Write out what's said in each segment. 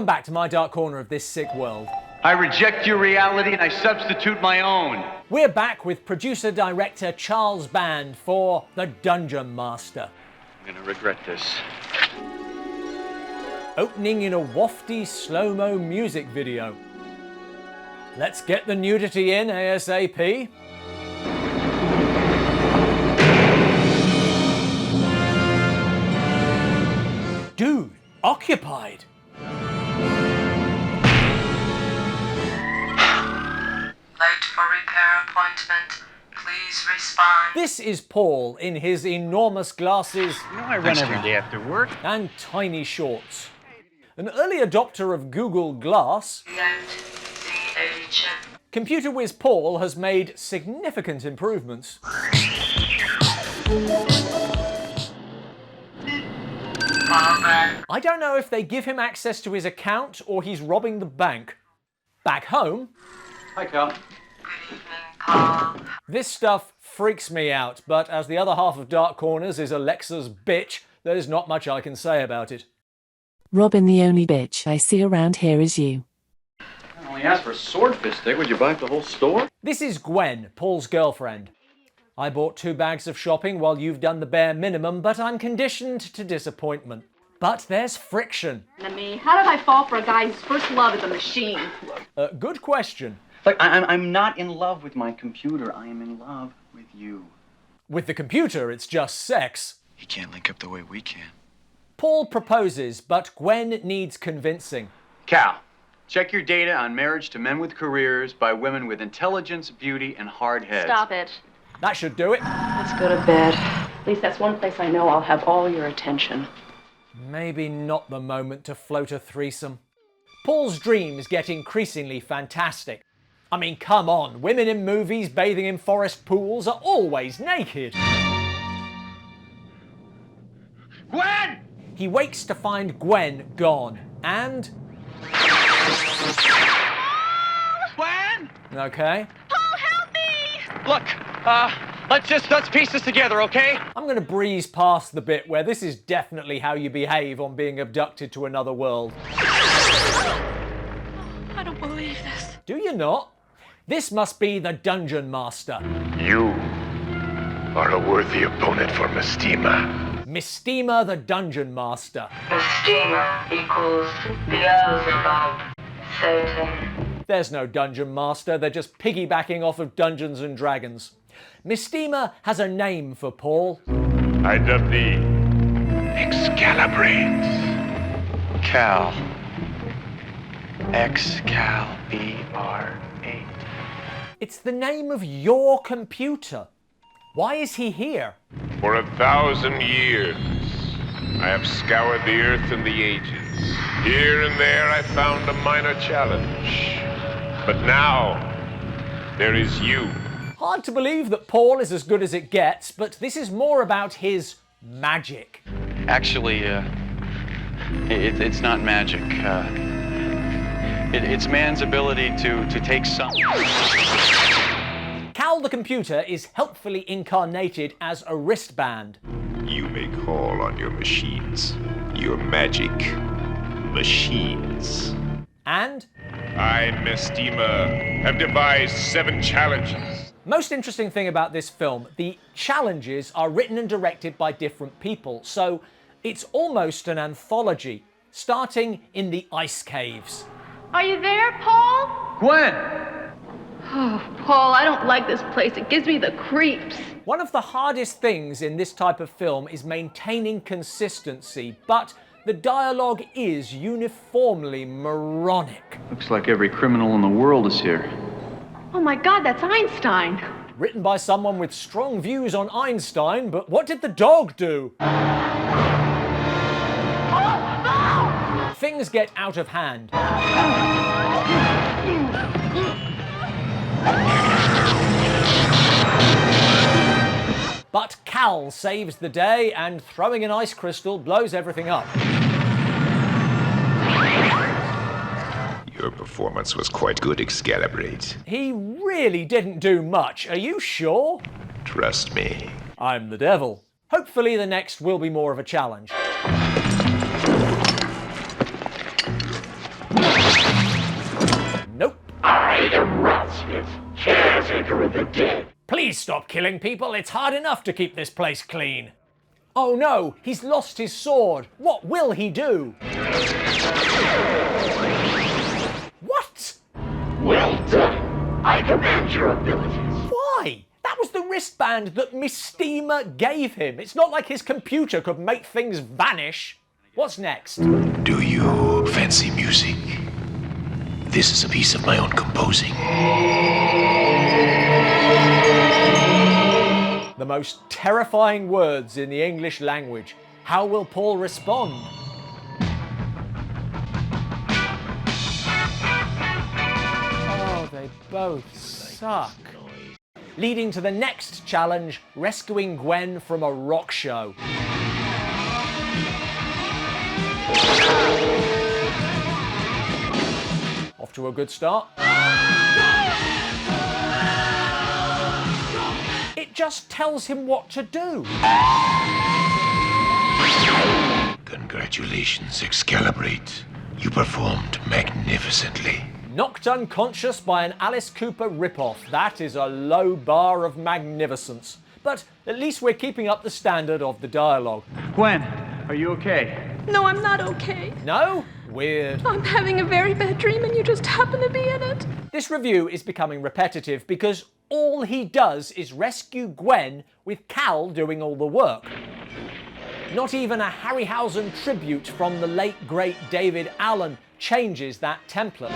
Welcome back to my dark corner of this sick world. I reject your reality and I substitute my own. We're back with producer-director Charles Band for The Dungeonmaster. I'm gonna regret this. Opening in a wafty slow-mo music video. Let's get the nudity in ASAP. Dude, occupied. Late for repair appointment. Please respond. This is Paul in his enormous glasses. You know I run every day after work. And tiny shorts. An early adopter of Google Glass, Computer Whiz Paul has made significant improvements. I don't know if they give him access to his account or he's robbing the bank. Back home... Hi, Cal. Good evening, Paul. This stuff freaks me out, but as the other half of Dark Corners is Alexa's bitch, there's not much I can say about it. Robin, the only bitch I see around here is you. I only asked for a swordfish stick. Would you buy the whole store? This is Gwen, Paul's girlfriend. I bought 2 bags of shopping while you've done the bare minimum, but I'm conditioned to disappointment. But there's friction. Me, how did I fall for a guy whose first love is a machine? Good question. Look, I'm not in love with my computer. I am in love with you. With the computer, it's just sex. He can't link up the way we can. Paul proposes, but Gwen needs convincing. Cal, check your data on marriage to men with careers by women with intelligence, beauty, and hard heads. Stop it. That should do it. Let's go to bed. At least that's one place I know I'll have all your attention. Maybe not the moment to float a threesome. Paul's dreams get increasingly fantastic. I mean, come on, women in movies bathing in forest pools are always naked. Gwen! He wakes to find Gwen gone, and... Gwen! Okay. Paul, help me! Look, let's piece this together, okay? I'm going to breeze past the bit where this is definitely how you behave on being abducted to another world. I don't believe this. Do you not? This must be the Dungeonmaster. You are a worthy opponent for Mestema. Mestema the Dungeonmaster. Mestema equals Beelzebub. Satan. There's no Dungeonmaster, they're just piggybacking off of Dungeons and Dragons. Mestema has a name for Paul. I dub thee Excalibrate. Cal. X-Cal-B-R-8. It's the name of your computer. Why is he here? For 1,000 years, I have scoured the earth and the ages. Here and there I found a minor challenge. But now, there is you. Hard to believe that Paul is as good as it gets, but this is more about his magic. Actually, it's not magic. It's man's ability to take something. Cal the computer is helpfully incarnated as a wristband. You may call on your machines, your magic machines. And I, Mestema, have devised 7 challenges. most interesting thing about this film, the challenges are written and directed by different people, so it's almost an anthology, starting in the ice caves. Are you there, Paul? Gwen! Oh, Paul, I don't like this place. It gives me the creeps. One of the hardest things in this type of film is maintaining consistency, but the dialogue is uniformly moronic. Looks like every criminal in the world is here. Oh my God, that's Einstein. Written by someone with strong views on Einstein, but what did the dog do? Things get out of hand. But Cal saves the day, and throwing an ice crystal blows everything up. Your performance was quite good, Excalibrate. He really didn't do much, are you sure? Trust me. I'm the devil. Hopefully the next will be more of a challenge. caretaker of the dead. Please stop killing people. It's hard enough to keep this place clean. Oh no, he's lost his sword. What will he do? What? Well done. I command your abilities. Why? That was the wristband that Mestema gave him. It's not like his computer could make things vanish. What's next? Do you fancy music? This is a piece of my own composing. The most terrifying words in the English language. How will Paul respond? Oh, they both suck. Leading to the next challenge, rescuing Gwen from a rock show. Off to a good start. It just tells him what to do. Congratulations, Excalibrate. You performed magnificently. Knocked unconscious by an Alice Cooper ripoff. That is a low bar of magnificence. But at least we're keeping up the standard of the dialogue. Gwen, are you okay? No, I'm not okay. No? Weird. I'm having a very bad dream and you just happen to be in it. This review is becoming repetitive because all he does is rescue Gwen with Cal doing all the work. Not even a Harryhausen tribute from the late great David Allan changes that template.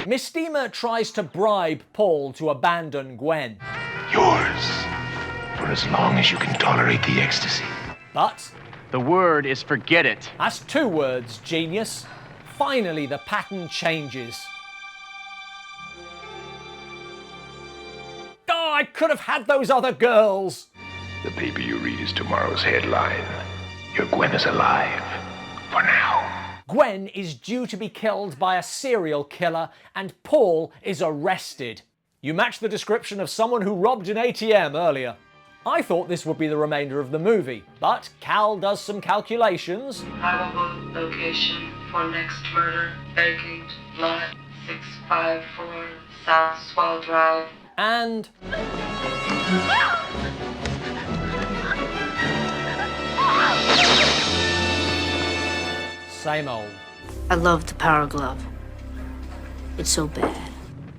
Mestema tries to bribe Paul to abandon Gwen. Yours. For as long as you can tolerate the ecstasy. But The word is forget it. that's 2 words, genius. Finally, the pattern changes. Oh, I could have had those other girls. The paper you read is tomorrow's headline. Your Gwen is alive. For now. Gwen is due to be killed by a serial killer and Paul is arrested. You match the description of someone who robbed an ATM earlier. I thought this would be the remainder of the movie, but Cal does some calculations. Probable location for next murder, vacant lot 654 South Swell Drive. And same old. I love the power glove. It's so bad.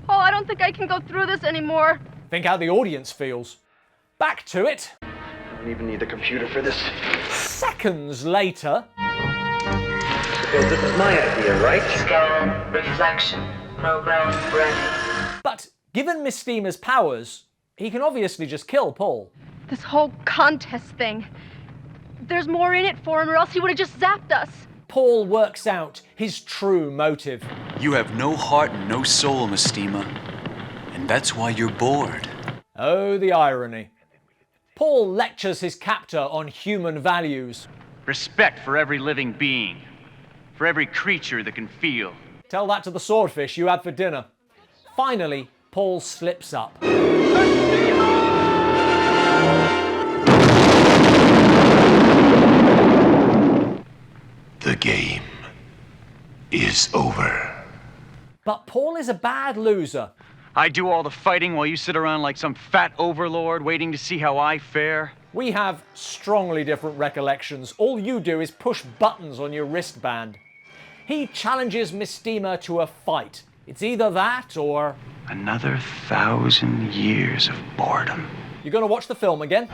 Oh, I don't think I can go through this anymore. Think how the audience feels. Back to it. I don't even need the computer for this. Seconds later. Suppose this is my idea, right? Scan reflection. Program ready. But given Mestema's powers, he can obviously just kill Paul. This whole contest thing. There's more in it for him or else he would have just zapped us. Paul works out his true motive. You have no heart and no soul, Mestema. And that's why you're bored. Oh, the irony. Paul lectures his captor on human values. Respect for every living being. For every creature that can feel. Tell that to the swordfish you had for dinner. Finally, Paul slips up. The game is over. But Paul is a bad loser. I do all the fighting while you sit around like some fat overlord waiting to see how I fare. We have strongly different recollections. All you do is push buttons on your wristband. He challenges Mestema to a fight. It's either that or... Another 1,000 years of boredom. You're gonna watch the film again?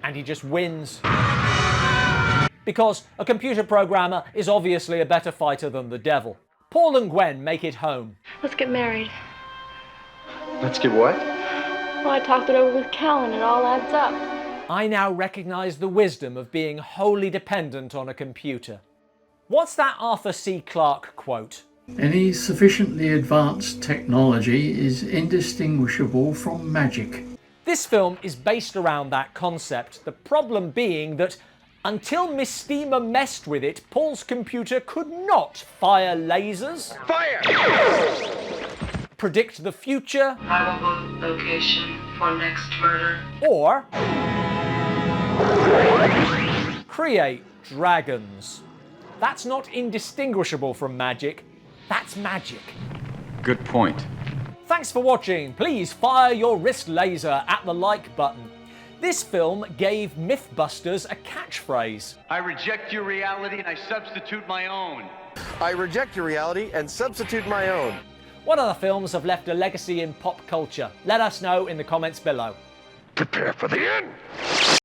And he just wins. Because a computer programmer is obviously a better fighter than the devil. Paul and Gwen make it home. Let's get married. Let's get what? Well, I talked it over with Cal and it all adds up. I now recognize the wisdom of being wholly dependent on a computer. What's that Arthur C. Clarke quote? Any sufficiently advanced technology is indistinguishable from magic. This film is based around that concept, the problem being that until Mestema messed with it, Paul's computer could not fire lasers, Fire! predict the future, Probable location for next murder. or create dragons. That's not indistinguishable from magic. That's magic. Good point. Thanks for watching. Please fire your wrist laser at the like button. This film gave Mythbusters a catchphrase. I reject your reality and I substitute my own. I reject your reality and substitute my own. What other films have left a legacy in pop culture? Let us know in the comments below. Prepare for the end.